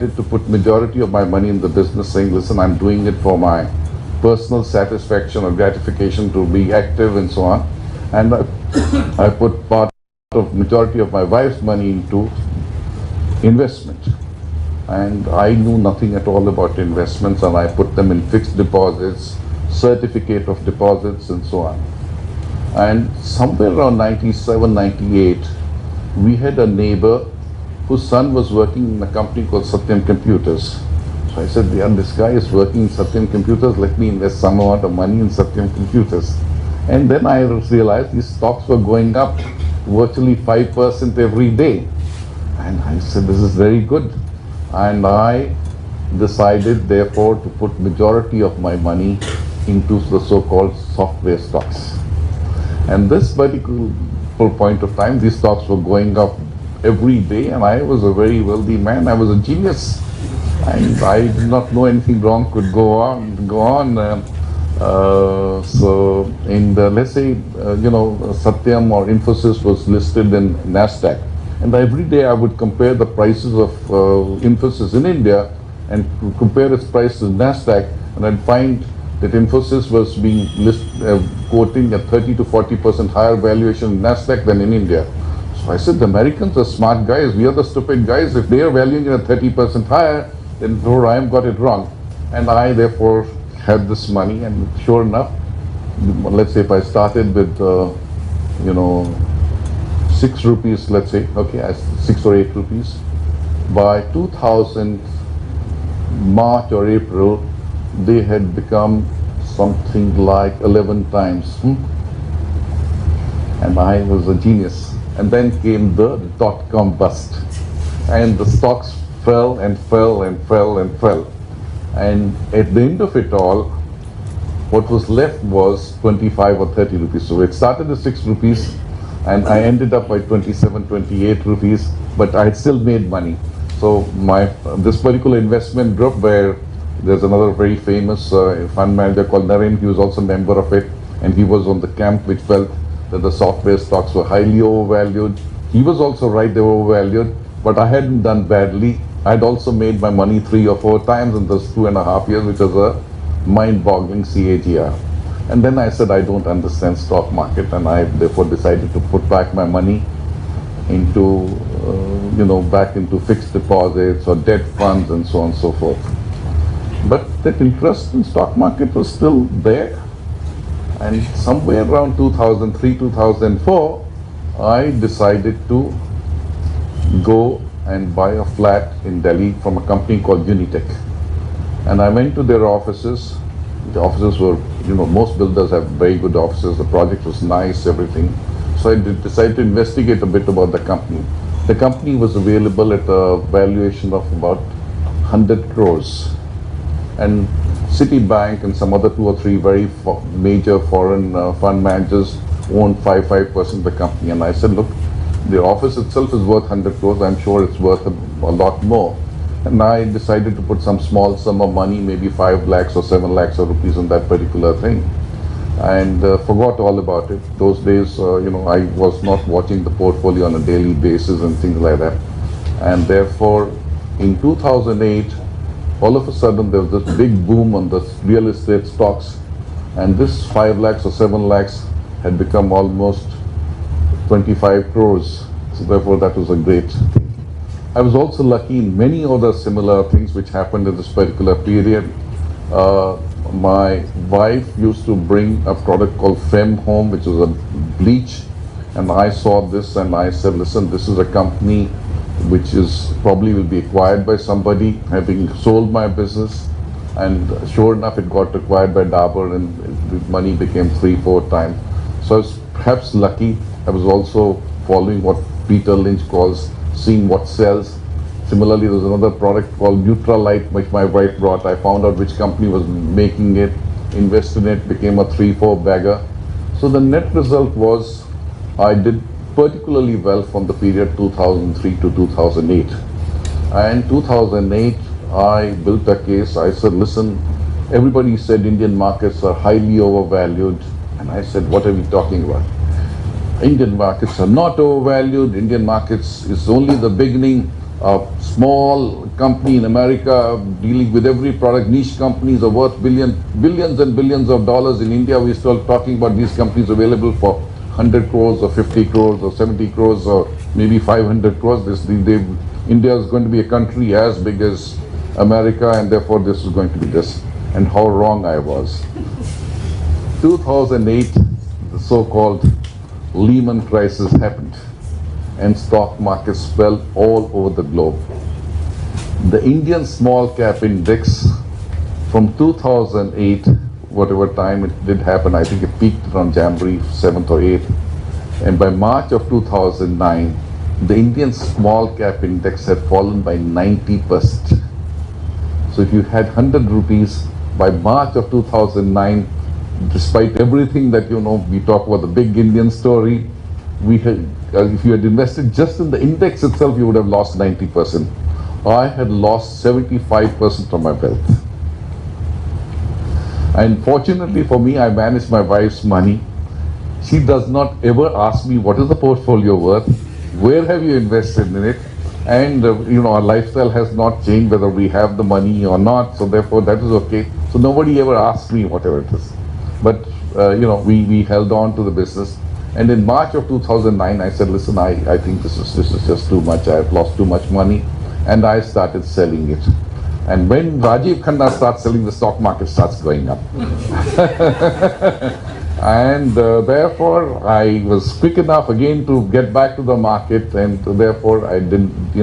to put majority of my money in the business, saying, listen, I'm doing it for my personal satisfaction or gratification to be active and so on. And I put part of majority of my wife's money into investment. And I knew nothing at all about investments, and I put them in fixed deposits, certificate of deposits and so on. And somewhere around 97, 98, we had a neighbor whose son was working in a company called Satyam Computers. So I said, yeah, this guy is working in Satyam Computers, let me invest some amount of money in Satyam Computers. And then I realized these stocks were going up virtually 5% every day. And I said, this is very good. And I decided, therefore, to put majority of my money into the so-called software stocks. And this particular point of time, these stocks were going up every day, and I was a very wealthy man. I was a genius, and I did not know anything wrong could go on. So, in the, let's say, Satyam or Infosys was listed in NASDAQ, and every day I would compare the prices of Infosys in India and compare its price to NASDAQ, and I'd find that Infosys was being quoting a 30 to 40% higher valuation in NASDAQ than in India. So I said, the Americans are smart guys, we are the stupid guys. If they are valuing it at 30% higher, then I have got it wrong. And I therefore had this money, and sure enough, let's say if I started with, 6 rupees, let's say, okay, 6 or 8 rupees, by 2000 March or April, they had become something like 11 times. And I was a genius. And then came the dot-com bust. And the stocks fell and fell and fell and fell. And at the end of it all, what was left was 25 or 30 rupees. So it started at 6 rupees, and I ended up by 27, 28 rupees, but I had still made money. So this particular investment group, where there's another very famous fund manager called Naren, he was also a member of it, and he was on the camp which felt that the software stocks were highly overvalued. He was also right, they were overvalued, but I hadn't done badly. I had also made my money 3 or 4 times in those 2.5 years, which was a mind-boggling CAGR. And then I said, I don't understand stock market, and I therefore decided to put back my money into, back into fixed deposits or debt funds and so on and so forth. But that interest in stock market was still there. And somewhere around 2003, 2004, I decided to go and buy a flat in Delhi from a company called Unitech. And I went to their offices. The offices were, most builders have very good offices. The project was nice, everything. So I decided to investigate a bit about the company. The company was available at a valuation of about 100 crores. And Citibank and some other 2 or 3 very major foreign fund managers owned 5% of the company. And I said, look, the office itself is worth 100 crores. I'm sure it's worth a lot more. And I decided to put some small sum of money, maybe 5 lakhs or 7 lakhs of rupees on that particular thing. And forgot all about it. Those days, I was not watching the portfolio on a daily basis and things like that. And therefore, in 2008, all of a sudden there was this big boom on the real estate stocks, and this 5 lakhs or 7 lakhs had become almost 25 crores. So therefore that was a great thing. I was also lucky in many other similar things which happened in this particular period. My wife used to bring a product called Fem home, which was a bleach, and I saw this and I said, listen, this is a company which is probably will be acquired by somebody, having sold my business. And sure enough, it got acquired by Dabur, and the money became 3-4 times. So I was perhaps lucky. I was also following what Peter Lynch calls seeing what sells. Similarly, there was another product called Neutralite, which my wife brought. I found out which company was making it, invested in it, became a 3-4 bagger. So the net result was I did particularly well from the period 2003 to 2008. And 2008, I built a case. I said, listen, everybody said Indian markets are highly overvalued. And I said, what are we talking about? Indian markets are not overvalued. Indian markets is only the beginning. A small company in America dealing with every product, niche companies are worth billions and billions of dollars. In India, we're still talking about these companies available for 100 crores or 50 crores or 70 crores or maybe 500 crores. India is going to be a country as big as America, and therefore this is going to be this. And how wrong I was. 2008, the so-called Lehman crisis happened, and stock markets fell all over the globe. The Indian small cap index from 2008, whatever time it did happen, I think it peaked around January 7th or 8th, and by March of 2009, the Indian small cap index had fallen by 90%. So if you had 100 rupees, by March of 2009, despite everything that we talk about the big Indian story, if you had invested just in the index itself, you would have lost 90%. I had lost 75% of my wealth. And fortunately for me, I managed my wife's money. She does not ever ask me, what is the portfolio worth? Where have you invested in it? And our lifestyle has not changed whether we have the money or not. So therefore, that is okay. So nobody ever asked me whatever it is. But we held on to the business. And in March of 2009, I said, listen, I think this is just too much. I've lost too much money. And I started selling it. And when Rajeev Khanna starts selling, the stock market starts going up. And therefore, I was quick enough again to get back to the market. And therefore, I didn't,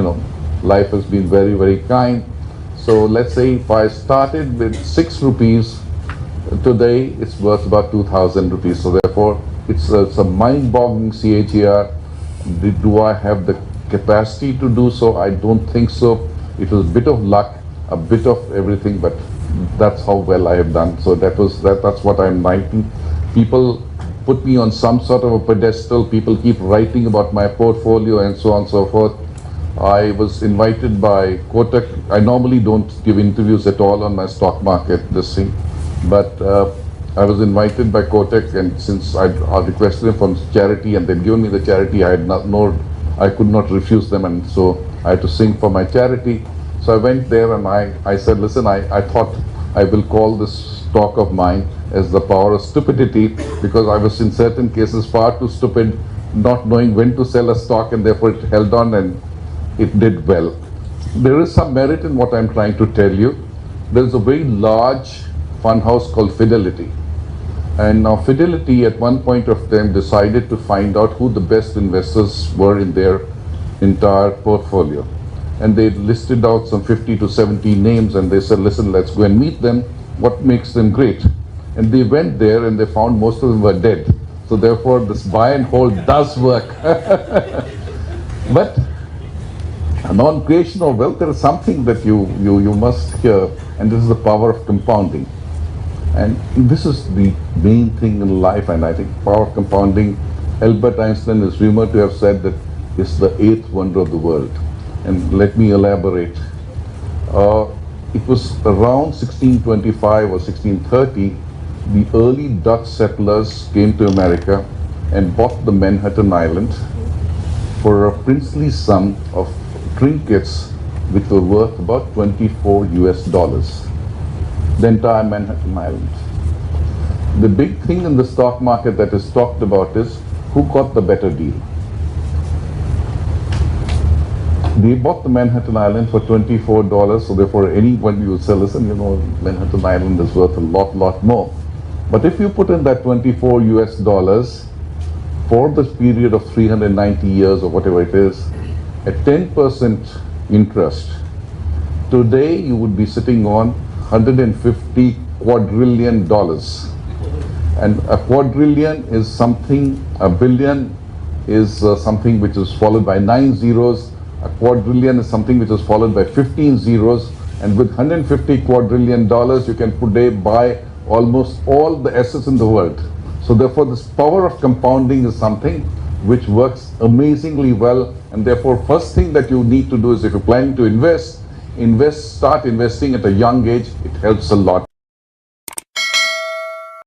life has been very, very kind. So let's say if I started with 6 rupees, today it's worth about 2,000 rupees. So therefore, it's a mind-boggling CAGR. Do I have the capacity to do so? I don't think so. It was a bit of luck, a bit of everything, but that's how well I have done. So that's what I'm writing. People put me on some sort of a pedestal. People keep writing about my portfolio and so on and so forth. I was invited by Kotak. I normally don't give interviews at all on my stock market, this thing. But I was invited by Kotak, and since I requested them from charity and they'd given me the charity, I could not refuse them, and so I had to sing for my charity. So I went there and I said, listen, I thought I will call this talk of mine as the power of stupidity, because I was in certain cases far too stupid, not knowing when to sell a stock, and therefore it held on and it did well. There is some merit in what I'm trying to tell you. There is a very large fund house called Fidelity. And now Fidelity at one point of time decided to find out who the best investors were in their entire portfolio. And they listed out some 50 to 70 names, and they said, listen, let's go and meet them. What makes them great? And they went there and they found most of them were dead. So therefore this buy and hold does work. But on creation of wealth, there is something that you must hear, and this is the power of compounding. And this is the main thing in life, and I think power of compounding, Albert Einstein is rumored to have said that it's the 8th wonder of the world. And let me elaborate. It was around 1625 or 1630, the early Dutch settlers came to America and bought the Manhattan Island for a princely sum of trinkets which were worth about $24 US. The entire Manhattan Island. The big thing in the stock market that is talked about is who got the better deal. They bought the Manhattan Island for $24, so therefore anyone will say, listen, Manhattan Island is worth a lot more. But if you put in that $24 US for the period of 390 years or whatever it is, at 10% interest, today you would be sitting on $150 quadrillion. And a quadrillion is something, a billion is something which is followed by 9 zeros. A quadrillion is something which is followed by 15 zeros. And with $150 quadrillion, you can today buy almost all the assets in the world. So therefore, this power of compounding is something which works amazingly well. And therefore, first thing that you need to do is, if you're planning to invest, start investing at a young age. It helps a lot.